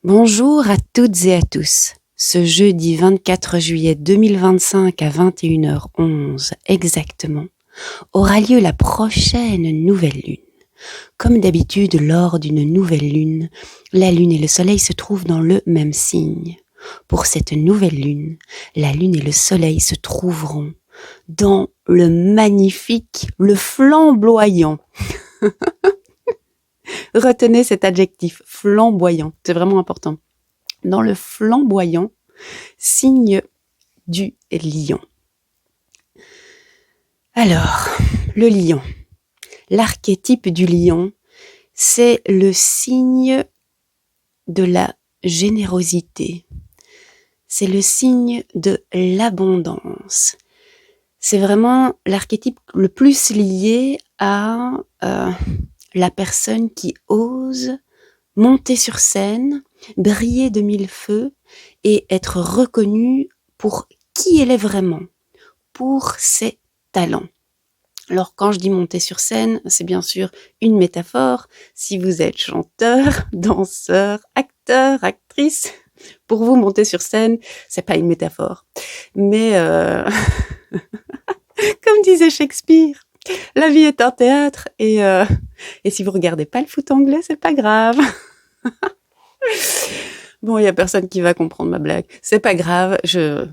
Bonjour à toutes et à tous. Ce jeudi 24 juillet 2025 à 21h11 exactement aura lieu la prochaine nouvelle lune. Comme d'habitude, lors d'une nouvelle lune, la lune et le soleil se trouvent dans le même signe. Pour cette nouvelle lune, la lune et le soleil se trouveront dans le magnifique, le flamboyant. Retenez cet adjectif, flamboyant, c'est vraiment important. Dans le flamboyant signe du lion. Alors, le lion. L'archétype du lion, c'est le signe de la générosité. C'est le signe de l'abondance. C'est vraiment l'archétype le plus lié à la personne qui ose monter sur scène, briller de mille feux et être reconnue pour qui elle est vraiment, pour ses talents. Alors quand je dis monter sur scène, c'est bien sûr une métaphore. Si vous êtes chanteur, danseur, acteur, actrice, pour vous monter sur scène, c'est pas une métaphore. Mais comme disait Shakespeare, la vie est un théâtre et si vous regardez pas le foot anglais, c'est pas grave. Bon, il y a personne qui va comprendre ma blague. C'est pas grave, je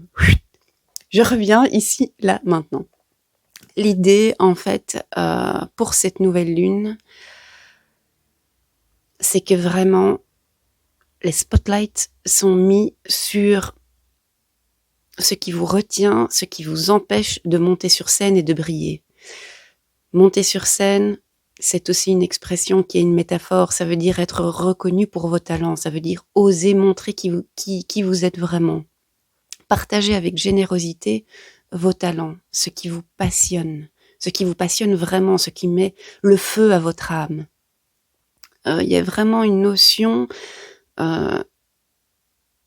reviens ici, là, maintenant. L'idée, en fait, pour cette nouvelle lune, c'est que vraiment, les spotlights sont mis sur ce qui vous retient, ce qui vous empêche de monter sur scène et de briller. Monter sur scène, c'est aussi une expression qui est une métaphore. Ça veut dire être reconnu pour vos talents. Ça veut dire oser montrer qui vous êtes vraiment. Partagez avec générosité vos talents, ce qui vous passionne vraiment, ce qui met le feu à votre âme. Il y a vraiment une notion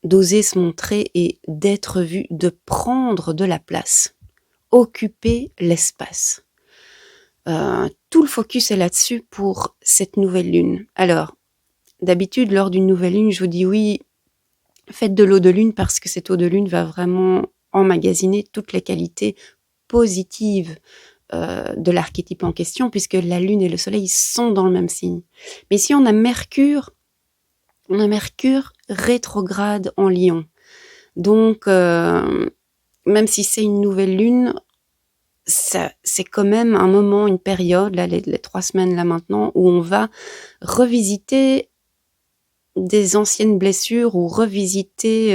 d'oser se montrer et d'être vu, de prendre de la place, occuper l'espace. Tout le focus est là-dessus pour cette nouvelle lune. Alors, d'habitude, lors d'une nouvelle lune, je vous dis oui, faites de l'eau de lune parce que cette eau de lune va vraiment emmagasiner toutes les qualités positives de l'archétype en question, puisque la lune et le soleil sont dans le même signe. Mais ici, on a Mercure rétrograde en Lion. Donc, même si c'est une nouvelle lune, c'est quand même un moment, une période, là, les 3 semaines là maintenant, où on va revisiter des anciennes blessures ou revisiter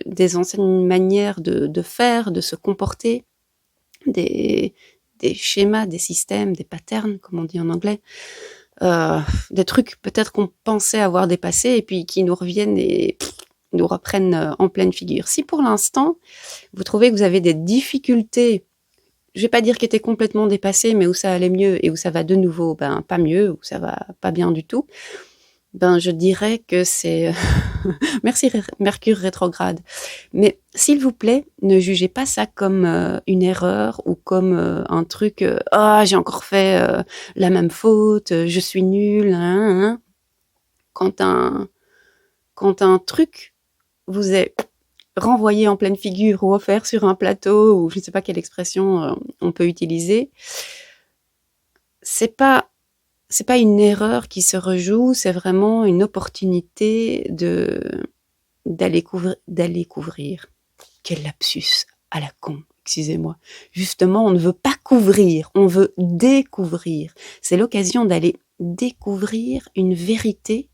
des anciennes manières de faire, de se comporter, des schémas, des systèmes, des patterns, comme on dit en anglais, des trucs peut-être qu'on pensait avoir dépassés et puis qui nous reviennent et nous reprennent en pleine figure. Si pour l'instant, vous trouvez que vous avez des difficultés, je vais pas dire qu'elles étaient complètement dépassées, mais où ça allait mieux et où ça va de nouveau, pas mieux, où ça va pas bien du tout, je dirais que c'est merci Mercure rétrograde. Mais s'il vous plaît, ne jugez pas ça comme une erreur ou comme un truc j'ai encore fait la même faute, je suis nulle. Hein. Quand un truc vous est renvoyé en pleine figure ou offert sur un plateau ou je ne sais pas quelle expression on peut utiliser, c'est pas une erreur qui se rejoue, c'est vraiment une opportunité d'aller couvrir. Quel lapsus à la con, excusez-moi. Justement, on ne veut pas couvrir, on veut découvrir. C'est l'occasion d'aller découvrir une vérité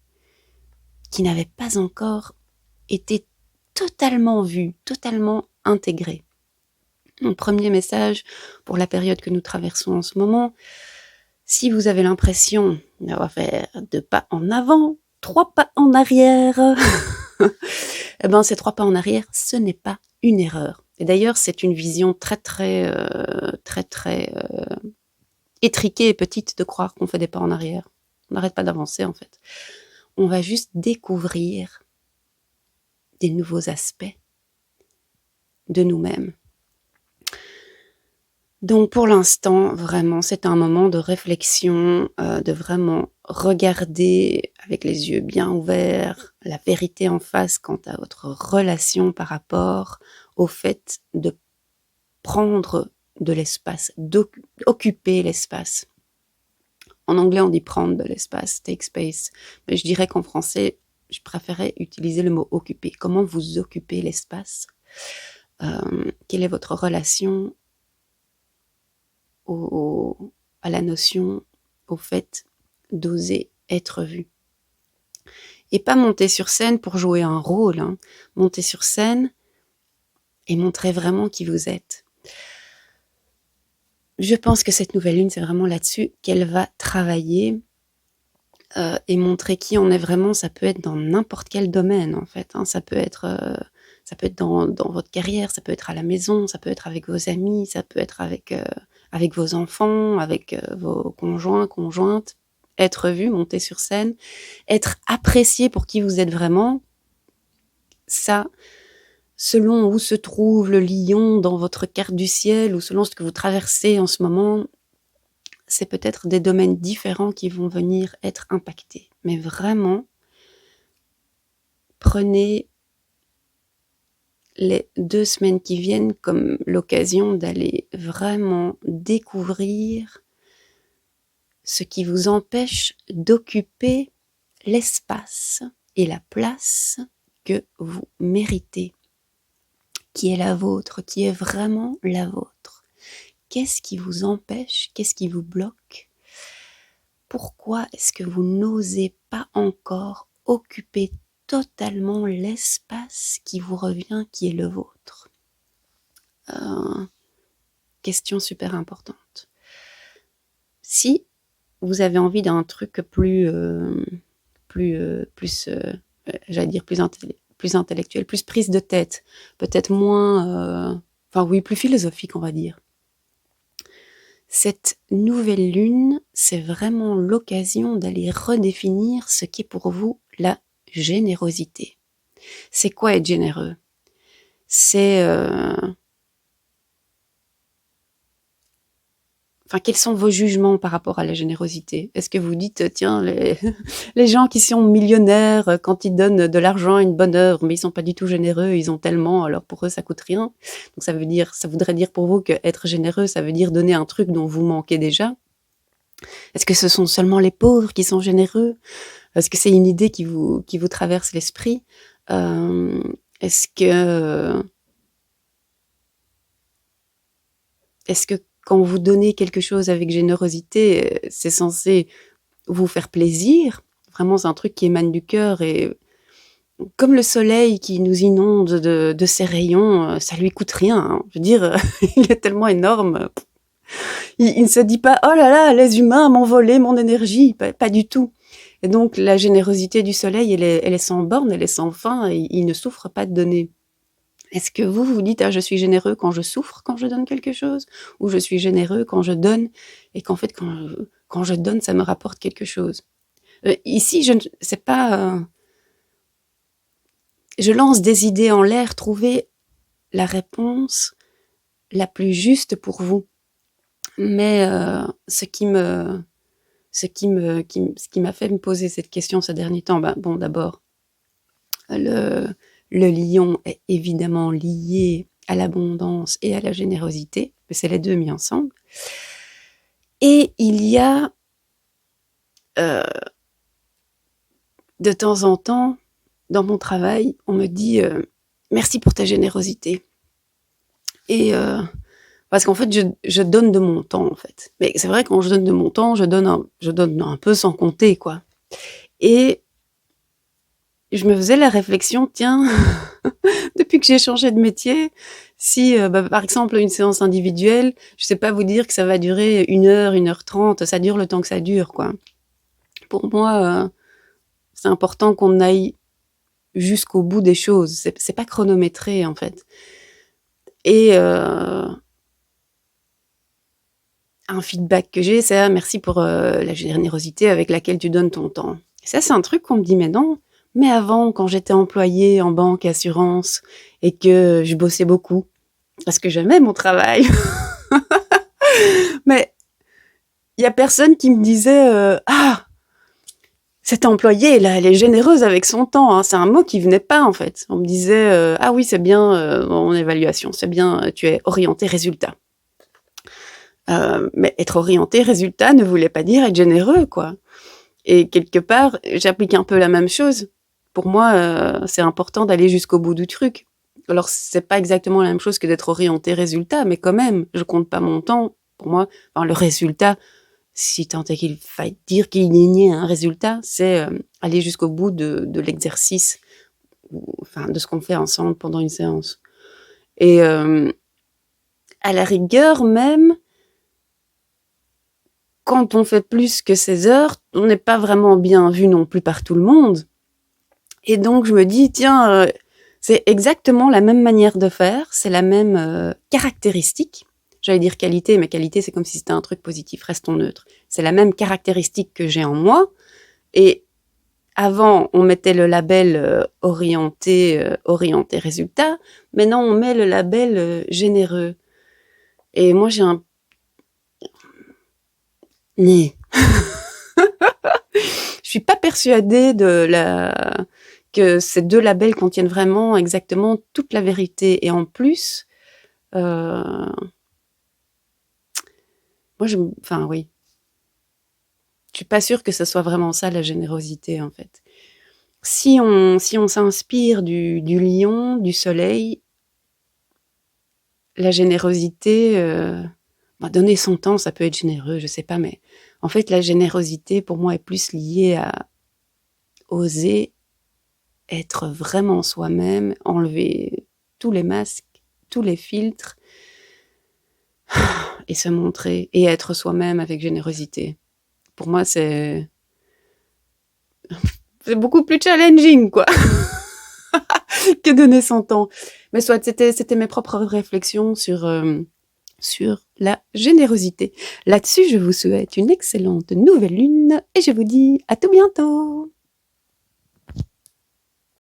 qui n'avait pas encore été totalement vue, totalement intégrée. Mon premier message pour la période que nous traversons en ce moment, si vous avez l'impression d'avoir fait 2 pas en avant, 3 pas en arrière, ces 3 pas en arrière, ce n'est pas une erreur. Et d'ailleurs, c'est une vision très étriquée et petite de croire qu'on fait des pas en arrière. On n'arrête pas d'avancer, en fait. On va juste découvrir des nouveaux aspects de nous-mêmes. Donc, pour l'instant, vraiment, c'est un moment de réflexion, de vraiment regardez avec les yeux bien ouverts la vérité en face quant à votre relation par rapport au fait de prendre de l'espace, d'occuper l'espace. En anglais, on dit prendre de l'espace, take space. Mais je dirais qu'en français, je préférais utiliser le mot occuper. Comment vous occupez l'espace? Quelle est votre relation à la notion, au fait d'oser être vu? Et pas monter sur scène pour jouer un rôle, hein. Monter sur scène et montrer vraiment qui vous êtes. Je pense que cette nouvelle lune, c'est vraiment là-dessus qu'elle va travailler et montrer qui on est vraiment. Ça peut être dans n'importe quel domaine, en fait, hein. Ça peut être dans votre carrière, ça peut être à la maison, ça peut être avec vos amis, ça peut être avec vos enfants, avec vos conjoints, conjointes. Être vu, monter sur scène, être apprécié pour qui vous êtes vraiment, ça, selon où se trouve le lion dans votre carte du ciel ou selon ce que vous traversez en ce moment, c'est peut-être des domaines différents qui vont venir être impactés. Mais vraiment, prenez les 2 semaines qui viennent comme l'occasion d'aller vraiment découvrir ce qui vous empêche d'occuper l'espace et la place que vous méritez, qui est la vôtre, qui est vraiment la vôtre. Qu'est-ce qui vous empêche? Qu'est-ce qui vous bloque? Pourquoi est-ce que vous n'osez pas encore occuper totalement l'espace qui vous revient, qui est le vôtre? Question super importante. Si vous avez envie d'un truc plus intellectuel, plus prise de tête, peut-être moins, plus philosophique, on va dire. Cette nouvelle lune, c'est vraiment l'occasion d'aller redéfinir ce qu'est pour vous la générosité. C'est quoi être généreux? C'est quels sont vos jugements par rapport à la générosité? Est-ce que vous dites, tiens, les gens qui sont millionnaires, quand ils donnent de l'argent à une bonne œuvre, mais ils sont pas du tout généreux, ils ont tellement, alors pour eux, ça coûte rien. Donc ça voudrait dire pour vous que être généreux, ça veut dire donner un truc dont vous manquez déjà. Est-ce que ce sont seulement les pauvres qui sont généreux? Est-ce que c'est une idée qui vous traverse l'esprit? Est-ce que quand vous donnez quelque chose avec générosité, c'est censé vous faire plaisir? Vraiment, c'est un truc qui émane du cœur et comme le soleil qui nous inonde de ses rayons, ça lui coûte rien, hein. Je veux dire, il est tellement énorme. Il ne se dit pas « Oh là là, les humains m'ont volé mon énergie », pas du tout. Et donc, la générosité du soleil, elle est sans borne, elle est sans fin, et il ne souffre pas de donner. Est-ce que vous vous dites « Ah, je suis généreux quand je souffre, quand je donne quelque chose ?» ou « Je suis généreux quand je donne, et qu'en fait, quand je donne, ça me rapporte quelque chose ?» Ici, c'est pas... je lance des idées en l'air, trouvez la réponse la plus juste pour vous. Mais ce qui m'a fait me poser cette question ces derniers temps, d'abord, le lion est évidemment lié à l'abondance et à la générosité, mais c'est les deux mis ensemble. Et il y a de temps en temps, dans mon travail, on me dit merci pour ta générosité. Et parce qu'en fait, je donne de mon temps, en fait. Mais c'est vrai, quand je donne de mon temps, je donne un peu sans compter, quoi. Et je me faisais la réflexion, tiens, depuis que j'ai changé de métier, si, par exemple, une séance individuelle, je sais pas vous dire que ça va durer 1 heure, 1h30, ça dure le temps que ça dure, quoi. Pour moi, c'est important qu'on aille jusqu'au bout des choses. C'est pas chronométré, en fait. Et un feedback que j'ai, c'est merci pour la générosité avec laquelle tu donnes ton temps. Et ça, c'est un truc qu'on me dit, mais non. Mais avant, quand j'étais employée en banque, assurance, et que je bossais beaucoup, parce que j'aimais mon travail, mais il y a personne qui me disait ah, cette employée là, elle est généreuse avec son temps, hein. C'est un mot qui venait pas en fait. On me disait ah oui c'est bien en évaluation, c'est bien, tu es orienté résultat. Mais être orienté résultat ne voulait pas dire être généreux quoi. Et quelque part, j'applique un peu la même chose. Pour moi, c'est important d'aller jusqu'au bout du truc. Alors c'est pas exactement la même chose que d'être orienté résultat, mais quand même, je compte pas mon temps. Pour moi, enfin, le résultat, si tant est qu'il faille dire qu'il y ait un résultat, c'est aller jusqu'au bout de l'exercice, enfin de ce qu'on fait ensemble pendant une séance. Et à la rigueur même, quand on fait plus que 16 heures, on n'est pas vraiment bien vu non plus par tout le monde. Et donc je me dis, tiens, c'est exactement la même manière de faire, c'est la même caractéristique. J'allais dire qualité, mais qualité c'est comme si c'était un truc positif, restons neutres. C'est la même caractéristique que j'ai en moi. Et avant, on mettait le label orienté résultat. Maintenant, on met le label généreux. Et moi, j'ai un... Né. Je suis pas persuadée que ces deux labels contiennent vraiment exactement toute la vérité. Et en plus, moi, enfin, oui. Je suis pas sûre que ce soit vraiment ça, la générosité, en fait. Si on s'inspire du lion, du soleil, la générosité, donner son temps, ça peut être généreux, je sais pas, mais en fait, la générosité, pour moi, est plus liée à oser être vraiment soi-même, enlever tous les masques, tous les filtres, et se montrer, et être soi-même avec générosité. Pour moi, c'est beaucoup plus challenging, quoi, que donner son temps. Mais soit, c'était mes propres réflexions sur la générosité. Là-dessus, je vous souhaite une excellente nouvelle lune et je vous dis à tout bientôt.